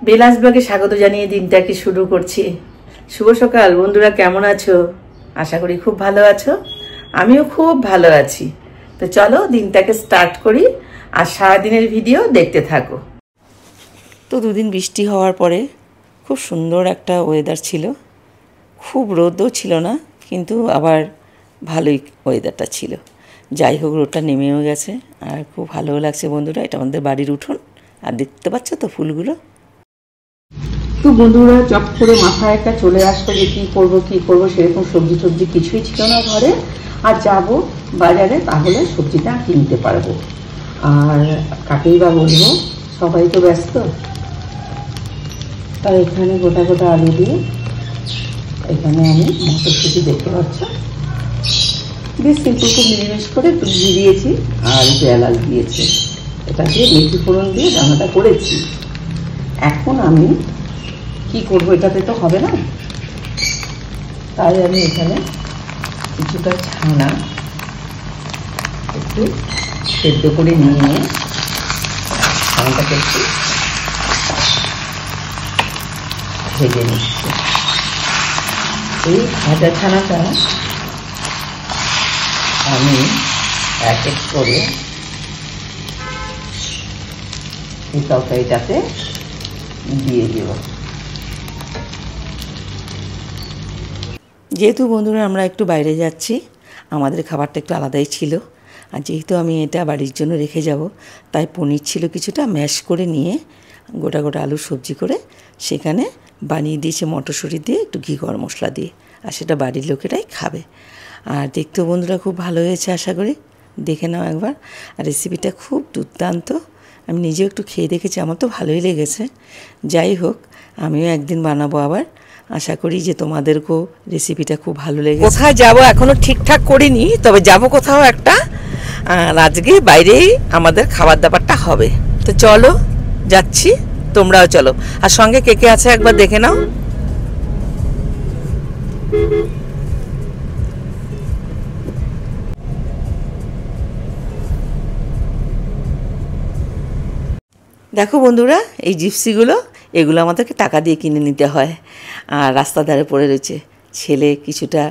বেলাস ব্লগে স্বাগত জানিয়ে দিনটাকে শুরু করছি। শুভ সকাল বন্ধুরা, কেমন আছো? আশা করি খুব ভালো আছো। আমিও খুব ভালো আছি। তো চলো দিনটাকে স্টার্ট করি আর সারাদিনের ভিডিও দেখতে থাকো। তো দুদিন বৃষ্টি হওয়ার পরে খুব সুন্দর একটা ওয়েদার ছিল, খুব রোদও ছিল না, কিন্তু আবার ভালোই ওয়েদারটা ছিল। যাই হোক, রোদটা নেমেও গেছে আর খুব ভালোও লাগছে বন্ধুরা। এটা আমাদের বাড়ির উঠোন, আর দেখতে পাচ্ছ তো ফুলগুলো। তো বন্ধুরা, চট করে মাথায় একটা চলে আসবে যে কী করবো সেরকম সবজি কিছুই ছিল না ঘরে। আর যাব বাজারে, তাহলে সবজিটা কিনতে পারবো। আর কাকেই বা বলবো, সবাই তো ব্যস্ত। তাই এখানে গোটা গোটা আলু দিয়ে, এখানে আমি মটরশুঁটি দেখতে পাচ্ছ, বেশ সিম্পল খুব নিরামিষ করে একটু ঘি দিয়েছি আর একটু এলাচ দিয়েছি। এটা দিয়ে মেথি ফোড়ন দিয়ে রান্নাটা করেছি। এখন আমি কি করবো, এটাতে তো হবে না, তাই আমি এখানে কিছুটা ছানা একটু সেদ্ধ করে নিয়ে ছানাটাকে একটু ভেজে নিচ্ছি। এই ভাজা ছানাটা আমি এক এক করে এই তরকারিটাতে দিয়ে দেব। যেহেতু বন্ধুরা আমরা একটু বাইরে যাচ্ছি, আমাদের খাবারটা একটু আলাদাই ছিল। আর যেহেতু আমি এটা বাড়ির জন্য রেখে যাব, তাই পনির ছিল কিছুটা, ম্যাশ করে নিয়ে গোটা গোটা আলু সবজি করে সেখানে বানিয়ে দিয়েছে মটরশুঁটি দিয়ে, একটু ঘি গরম মশলা দিয়ে। আর সেটা বাড়ির লোকেরাই খাবে। আর দেখতেও বন্ধুরা খুব ভালো হয়েছে, আশা করি দেখে নাও একবার। আর রেসিপিটা খুব দুর্দান্ত, আমি নিজেও একটু খেয়ে দেখেছি, আমার তো ভালোই লেগেছে। যাই হোক, আমিও একদিন বানাবো আবার। আশা করি যে তোমাদেরকেও রেসিপিটা খুব ভালো লেগেছে। কোথায় যাব এখনও ঠিকঠাক করিনি, তবে যাব কোথাও একটা। আর আজকে বাইরেই আমাদের খাবার দাবারটা হবে। তো চলো যাচ্ছি, তোমরাও চলো। আর সঙ্গে কে কে আছে একবার দেখে নাও। দেখো বন্ধুরা, এই জিপসিগুলো, এগুলো আমাদেরকে টাকা দিয়ে কিনে নিতে হয়। আর রাস্তার ধারে পড়ে রয়েছে, ছেলে কিছুটা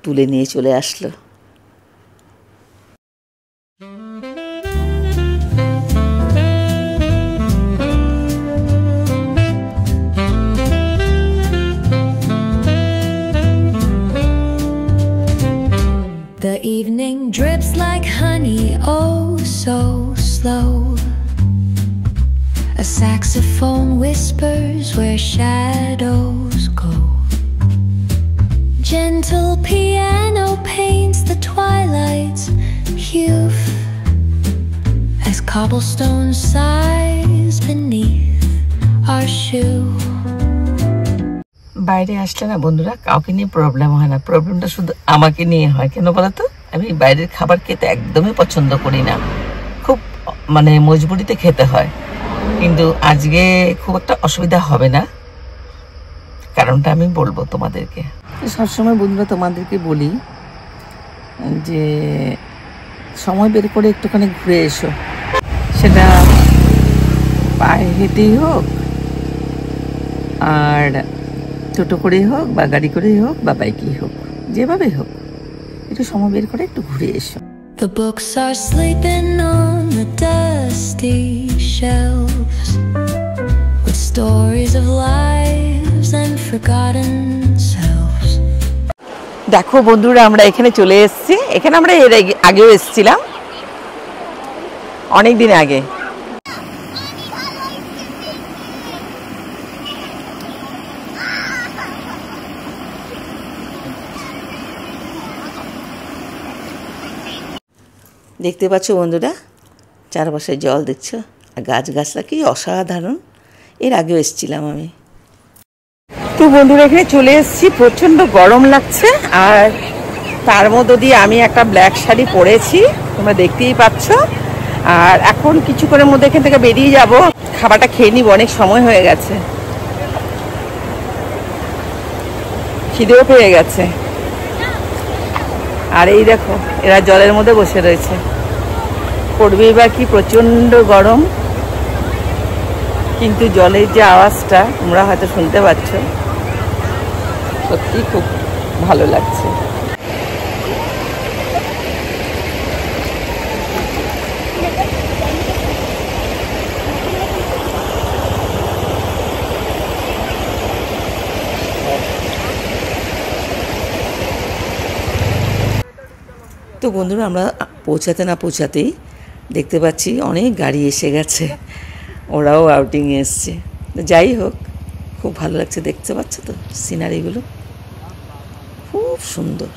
তুলে নিয়ে চলে আসলো। The evening drips like honey, oh so slow. A saxophone whispers where shadows go. Gentle piano paints the twilight's hue as cobblestone sighs beneath our shoe. বাইরে আসলে না বন্ধুরা, কাউকে নিয়ে প্রবলেম হয় না, প্রবলেমটা শুধু আমাকে নিয়ে হয়। কেন বলো তো? আমি বাইরের খাবার খেতে একদমই পছন্দ করি না, খুব মজবুরিতে খেতে হয়। কিন্তু আজকে খুব একটা অসুবিধা হবে না, কারণটা আমি বলবো তোমাদেরকে। সবসময় বন্ধুরা তোমাদেরকে বলি যে সময় বের করে একটুখানি ঘুরে এসো, সেটা পায়ে হেঁটেই হোক, আর টোটো করেই হোক, বা গাড়ি করেই হোক, বা বাইকেই হোক, যেভাবেই হোক, একটু সময় বের করে একটু ঘুরে এসো। The books are sleeping on the dusty shelves with stories of lives and forgotten selves. দেখো বন্ধুরা, আমরা এখানে চলে এসেছি। এখানে আমরা এর আগেও এসেছিলাম, অনেক দিন আগে। দেখতে পাচ্ছ বন্ধুরা, চারপাশে জল দেখছো, আর গাছগাছরা কি অসাধারণ। এর আগেও এসেছিলাম আমি। তো বন্ধুরা, এখানে চলে এসেছি, প্রচণ্ড গরম লাগছে। আর তার মধ্যে দিয়ে আমি একটা ব্ল্যাক শাড়ি পরেছি, তোমরা দেখতেই পাচ্ছ। আর এখন কিছুক্ষণের মধ্যে এখান থেকে বেরিয়ে যাব, খাবারটা খেয়ে নিব, অনেক সময় হয়ে গেছে, খিদেও পেয়ে গেছে। আর এই দেখো, এরা জলের মধ্যে বসে রয়েছে, করবে এবার কি প্রচণ্ড গরম। কিন্তু জলের যে আওয়াজটা তোমরা হয়তো শুনতে পাচ্ছ, সত্যি খুব ভালো লাগছে। তো বন্ধুরা, আমরা পৌঁছাতে না পৌঁছাতেই দেখতে পাচ্ছি অনেক গাড়ি এসে গেছে, ওরাও আউটিংয়ে এসছে। যাই হোক, খুব ভালো লাগছে, দেখতে পাচ্ছ তো সিনারিগুলো খুব সুন্দর।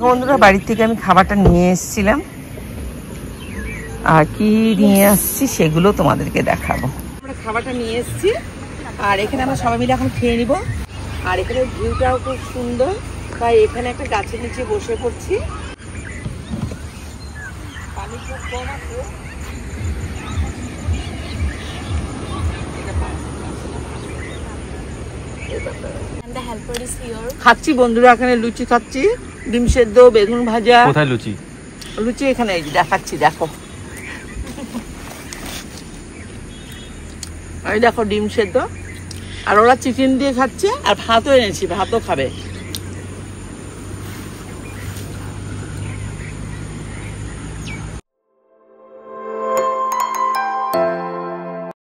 বন্ধুরা, বাড়ির থেকে আমি খাবারটা নিয়ে এসেছিলাম, আর কি নিয়ে আসছি সেগুলো তোমাদেরকে দেখাবো। আমরা খাবারটা নিয়ে এসেছি, আর এখানে আমরা সবাই মিলে এখন খেয়ে নিব। আর এখানে ভিউটাও খুব সুন্দর, তাই এখানে একটা গাছের নিচে বসে পড়ছি। পানি খুব কম আছে। খাচ্ছি বন্ধুরা, এখানে লুচি খাচ্ছি, ডিম সেদ্ধ, বেগুন ভাজা। কোথায় লুচি? লুচি এখানে দেখাচ্ছি, দেখো। এই দেখো ডিম সেদ্ধ, আর ওরা চিকেন দিয়ে খাচ্ছে, আর ভাতও এনেছি, ভাতও খাবে।